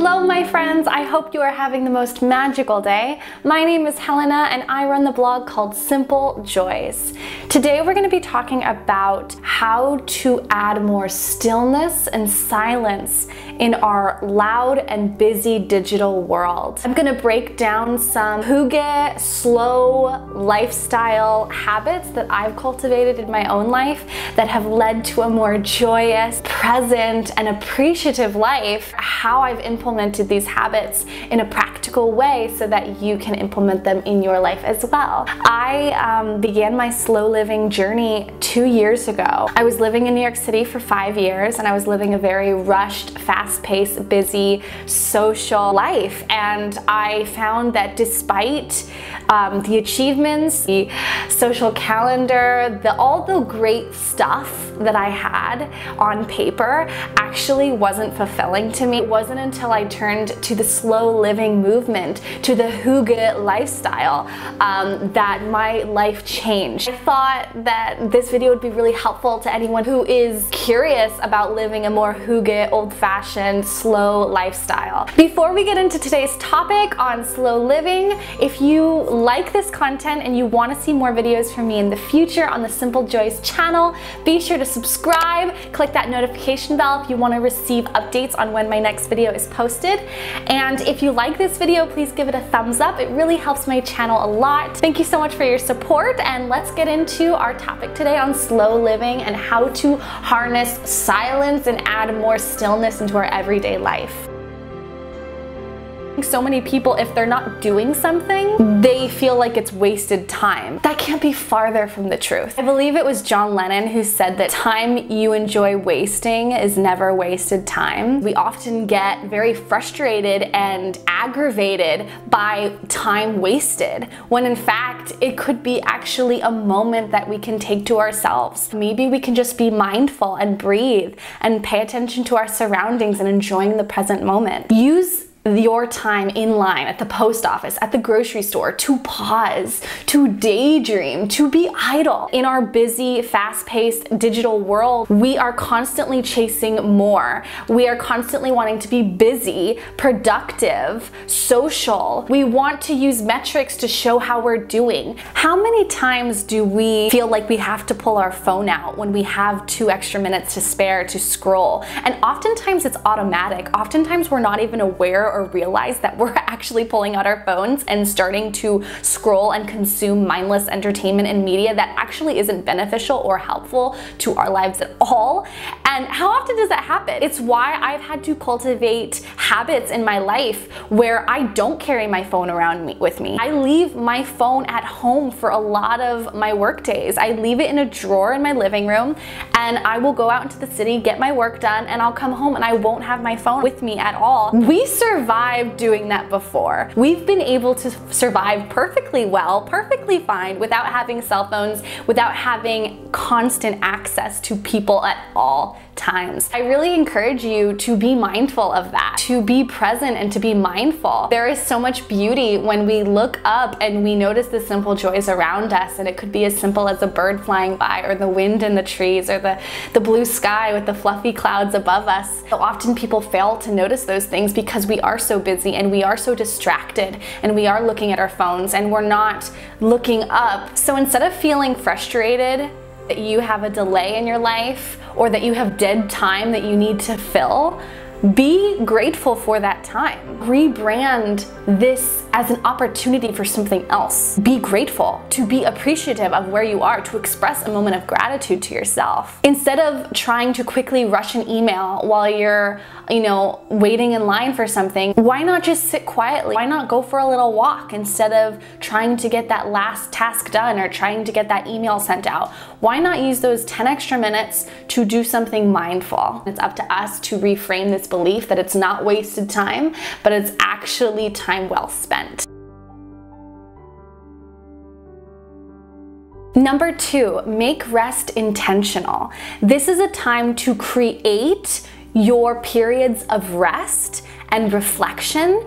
Hello my friends, I hope you are having the most magical day. My name is Helena and I run the blog called Simple Joys. Today we're going to be talking about how to add more stillness and silence in our loud and busy digital world. I'm going to break down some hygge, slow lifestyle habits that I've cultivated in my own life that have led to a more joyous, present, and appreciative life. How I've implemented these habits in a practical way so that you can implement them in your life as well. I began my slow living journey 2 years ago. I was living in New York City for 5 years and I was living a very rushed, fast-paced, busy, social life. And I found that despite the achievements, the social calendar, all the great stuff that I had on paper actually wasn't fulfilling to me. It wasn't until I turned to the slow living movement, to the hygge lifestyle, that my life changed. I thought that this video would be really helpful to anyone who is curious about living a more hygge, old-fashioned, slow lifestyle. Before we get into today's topic on slow living, if you like this content and you want to see more videos from me in the future on the Simple Joys channel, be sure to subscribe, click that notification bell if you want to receive updates on when my next video is posted. And if you like this video, please give it a thumbs up. It really helps my channel a lot. Thank you so much for your support, and let's get into our topic today on slow living and how to harness silence and add more stillness into our everyday life. So many people, if they're not doing something, they feel like it's wasted time. That can't be farther from the truth. I believe it was John Lennon who said that time you enjoy wasting is never wasted time. We often get very frustrated and aggravated by time wasted, when in fact it could be actually a moment that we can take to ourselves. Maybe we can just be mindful and breathe and pay attention to our surroundings and enjoying the present moment. Use your time in line at the post office, at the grocery store, to pause, to daydream, to be idle. In our busy, fast-paced digital world, we are constantly chasing more. We are constantly wanting to be busy, productive, social. We want to use metrics to show how we're doing. How many times do we feel like we have to pull our phone out when we have 2 extra minutes to spare to scroll? And oftentimes it's automatic. Oftentimes we're not even aware or realize that we're actually pulling out our phones and starting to scroll and consume mindless entertainment and media that actually isn't beneficial or helpful to our lives at all. And how often does that happen? It's why I've had to cultivate habits in my life where I don't carry my phone around with me. I leave my phone at home for a lot of my work days. I leave it in a drawer in my living room, and I will go out into the city, get my work done, and I'll come home and I won't have my phone with me at all. We survived doing that before. We've been able to survive perfectly well, perfectly fine, without having cell phones, without having constant access to people at all times. I really encourage you to be mindful of that, to be present and to be mindful. There is so much beauty when we look up and we notice the simple joys around us, and it could be as simple as a bird flying by, or the wind in the trees, or the blue sky with the fluffy clouds above us. So often people fail to notice those things because we are so busy and we are so distracted and we are looking at our phones and we're not looking up. So instead of feeling frustrated that you have a delay in your life or that you have dead time that you need to fill, be grateful for that time. Rebrand this as an opportunity for something else. Be grateful, to be appreciative of where you are, to express a moment of gratitude to yourself. Instead of trying to quickly rush an email while you're, waiting in line for something, why not just sit quietly? Why not go for a little walk instead of trying to get that last task done or trying to get that email sent out? Why not use those 10 extra minutes to do something mindful? It's up to us to reframe this belief that it's not wasted time, but it's actually time well spent. Number 2, make rest intentional. This is a time to create your periods of rest and reflection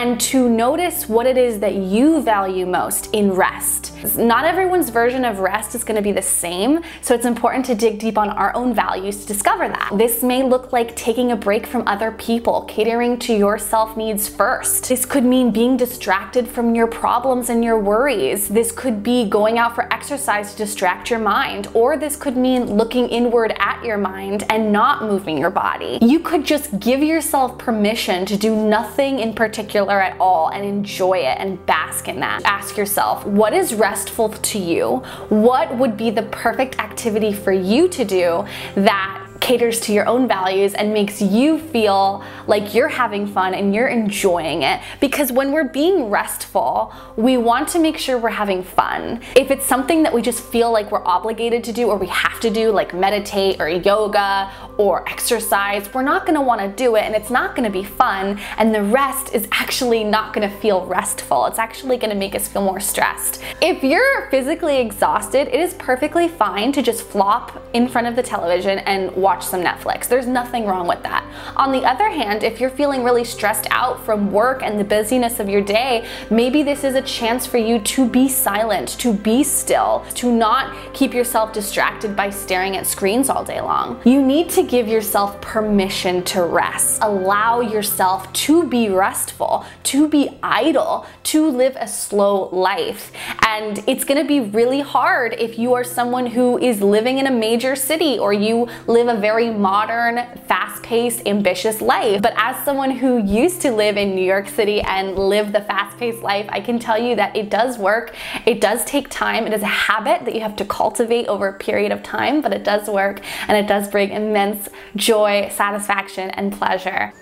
and to notice what it is that you value most in rest. Not everyone's version of rest is going to be the same, so it's important to dig deep on our own values to discover that. This may look like taking a break from other people, catering to your self-needs first. This could mean being distracted from your problems and your worries. This could be going out for exercise to distract your mind, or this could mean looking inward at your mind and not moving your body. You could just give yourself permission to do nothing in particular at all and enjoy it and bask in that. Ask yourself, what is restful to you? What would be the perfect activity for you to do that caters to your own values and makes you feel like you're having fun and you're enjoying it? Because when we're being restful, we want to make sure we're having fun. If it's something that we just feel like we're obligated to do or we have to do, like meditate or yoga or exercise, we're not going to want to do it, and it's not going to be fun, and the rest is actually not going to feel restful. It's actually going to make us feel more stressed. If you're physically exhausted, it is perfectly fine to just flop in front of the television and watch some Netflix. There's nothing wrong with that. On the other hand, if you're feeling really stressed out from work and the busyness of your day, maybe this is a chance for you to be silent, to be still, to not keep yourself distracted by staring at screens all day long. You need to give yourself permission to rest. Allow yourself to be restful, to be idle, to live a slow life. And it's gonna be really hard if you are someone who is living in a major city or you live a very modern, fast-paced, ambitious life. But as someone who used to live in New York City and live the fast-paced life, I can tell you that it does work. It does take time. It is a habit that you have to cultivate over a period of time, but it does work, and it does bring immense joy, satisfaction, and pleasure.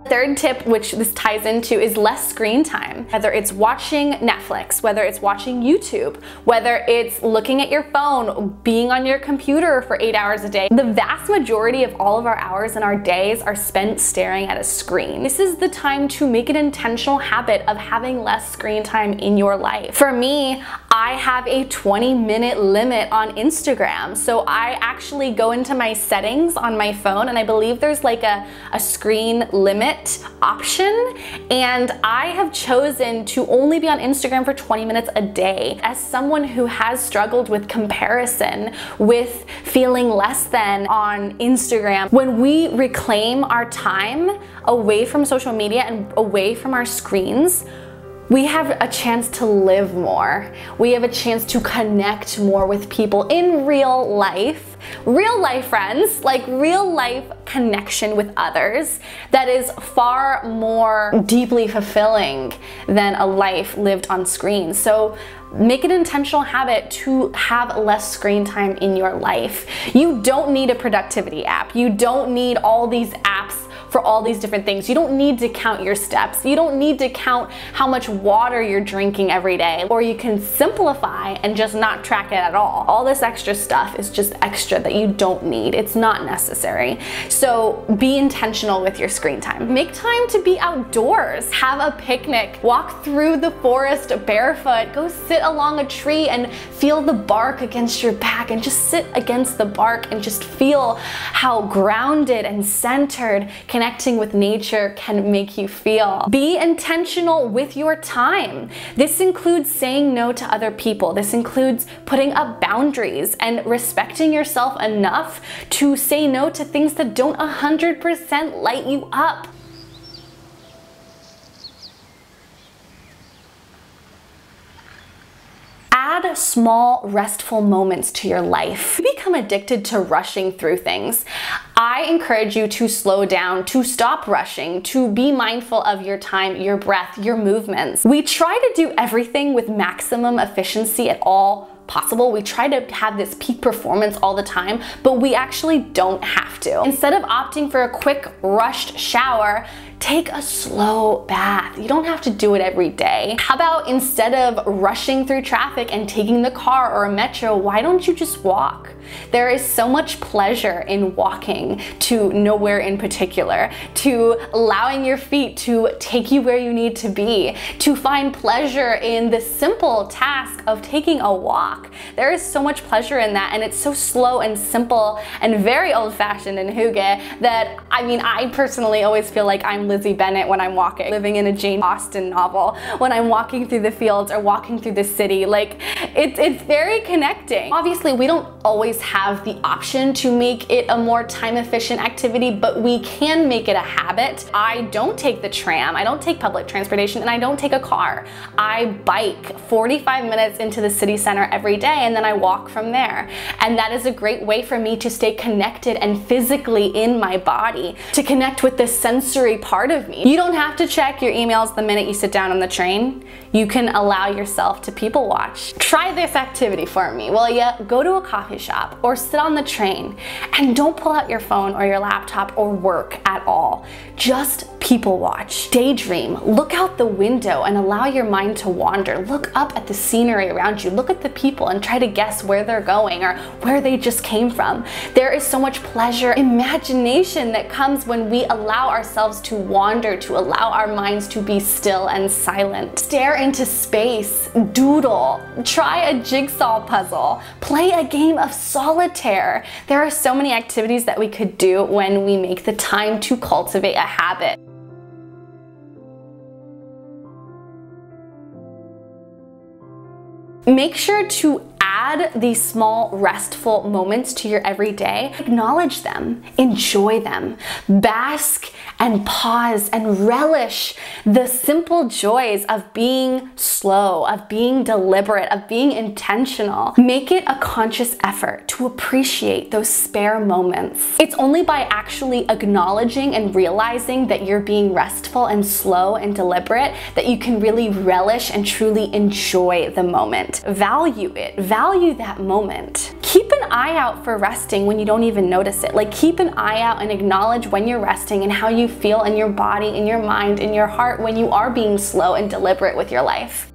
Third tip, which this ties into, is less screen time. Whether it's watching Netflix, whether it's watching YouTube, whether it's looking at your phone, being on your computer for 8 hours a day, the vast majority of all of our hours in our days are spent staring at a screen. This is the time to make an intentional habit of having less screen time in your life. For me, I have a 20-minute limit on Instagram. So I actually go into my settings on my phone, and I believe there's like a screen limit option, and I have chosen to only be on Instagram for 20 minutes a day. As someone who has struggled with comparison, with feeling less than on Instagram, when we reclaim our time away from social media and away from our screens, we have a chance to live more. We have a chance to connect more with people in real life friends, like real life connection with others that is far more deeply fulfilling than a life lived on screen. So make an intentional habit to have less screen time in your life. You don't need a productivity app. You don't need all these apps for all these different things. You don't need to count your steps. You don't need to count how much water you're drinking every day. Or you can simplify and just not track it at all. All this extra stuff is just extra that you don't need. It's not necessary. So be intentional with your screen time. Make time to be outdoors. Have a picnic. Walk through the forest barefoot. Go sit along a tree and feel the bark against your back, and just sit against the bark and just feel how grounded and centered connecting with nature can make you feel. Be intentional with your time. This includes saying no to other people. This includes putting up boundaries and respecting yourself enough to say no to things that don't 100% light you up. Add small, restful moments to your life. You become addicted to rushing through things. I encourage you to slow down, to stop rushing, to be mindful of your time, your breath, your movements. We try to do everything with maximum efficiency at all possible. We try to have this peak performance all the time, but we actually don't have to. Instead of opting for a quick rushed shower, take a slow bath. You don't have to do it every day. How about instead of rushing through traffic and taking the car or a metro, why don't you just walk? There is so much pleasure in walking to nowhere in particular, to allowing your feet to take you where you need to be, to find pleasure in the simple task of taking a walk. There is so much pleasure in that, and it's so slow and simple and very old-fashioned in hygge that, I mean, I personally always feel like I'm Lizzie Bennet when I'm walking, living in a Jane Austen novel, when I'm walking through the fields or walking through the city. Like, it's very connecting. Obviously, we don't always have the option to make it a more time-efficient activity, but we can make it a habit. I don't take the tram, I don't take public transportation, and I don't take a car. I bike 45 minutes into the city center every day, and then I walk from there. And that is a great way for me to stay connected and physically in my body, to connect with the sensory part of me. You don't have to check your emails the minute you sit down on the train. You can allow yourself to people watch. Try this activity for me, will ya? Go to a coffee shop or sit on the train and don't pull out your phone or your laptop or work at all. Just people watch. Daydream. Look out the window and allow your mind to wander. Look up at the scenery around you. Look at the people and try to guess where they're going or where they just came from. There is so much pleasure, imagination that comes when we allow ourselves to wander, to allow our minds to be still and silent. Stare into space. Doodle. Try a jigsaw puzzle. Play a game of solitaire. There are so many activities that we could do when we make the time to cultivate a habit. Make sure to add these small restful moments to your everyday. Acknowledge them, enjoy them, bask and pause and relish the simple joys of being slow, of being deliberate, of being intentional. Make it a conscious effort to appreciate those spare moments. It's only by actually acknowledging and realizing that you're being restful and slow and deliberate that you can really relish and truly enjoy the moment. Value it. Value that moment. Keep an eye out for resting when you don't even notice it. Like, keep an eye out and acknowledge when you're resting and how you feel in your body, in your mind, in your heart when you are being slow and deliberate with your life.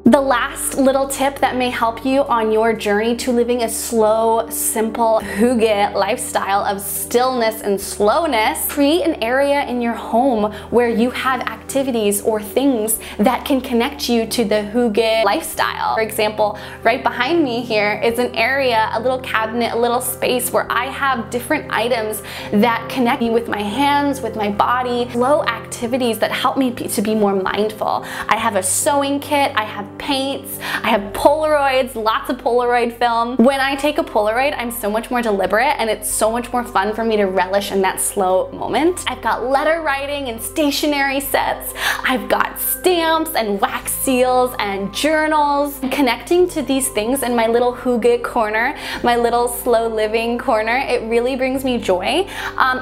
The last little tip that may help you on your journey to living a slow, simple hygge lifestyle of stillness and slowness, create an area in your home where you have activities or things that can connect you to the hygge lifestyle. For example, right behind me here is an area, a little cabinet, a little space where I have different items that connect me with my hands, with my body, slow activities that help me to be more mindful. I have a sewing kit, I have paints, I have Polaroids, lots of Polaroid film. When I take a Polaroid, I'm so much more deliberate and it's so much more fun for me to relish in that slow moment. I've got letter writing and stationery sets. I've got stamps and wax seals and journals. Connecting to these things in my little hygge corner, my little slow living corner, it really brings me joy.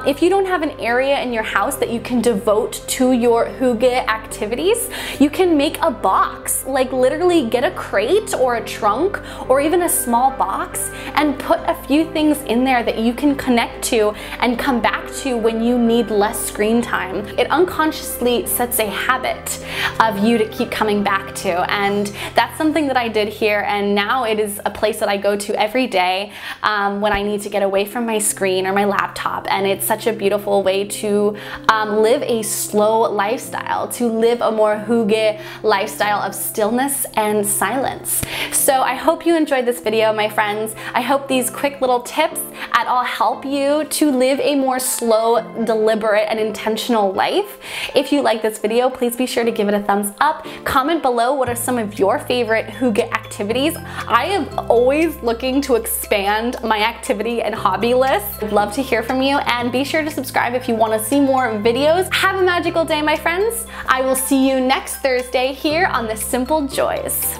If you don't have an area in your house that you can devote to your hygge activities, you can make a box. Like, literally get a crate or a trunk or even a small box and put a few things in there that you can connect to and come back to when you need less screen time. It unconsciously sets a habit of you to keep coming back to, and that's something that I did here, and now it is a place that I go to every day when I need to get away from my screen or my laptop, and it's such a beautiful way to live a slow lifestyle, to live a more hygge lifestyle of stillness and silence. So I hope you enjoyed this video, my friends. I hope these quick little tips at all help you to live a more slow, deliberate, and intentional life. If you like this video, please be sure to give it a thumbs up. Comment below what are some of your favorite hygge activities. I am always looking to expand my activity and hobby list. I'd love to hear from you, and be sure to subscribe if you want to see more videos. Have a magical day, my friends. I will see you next Thursday here on The Simple Joys.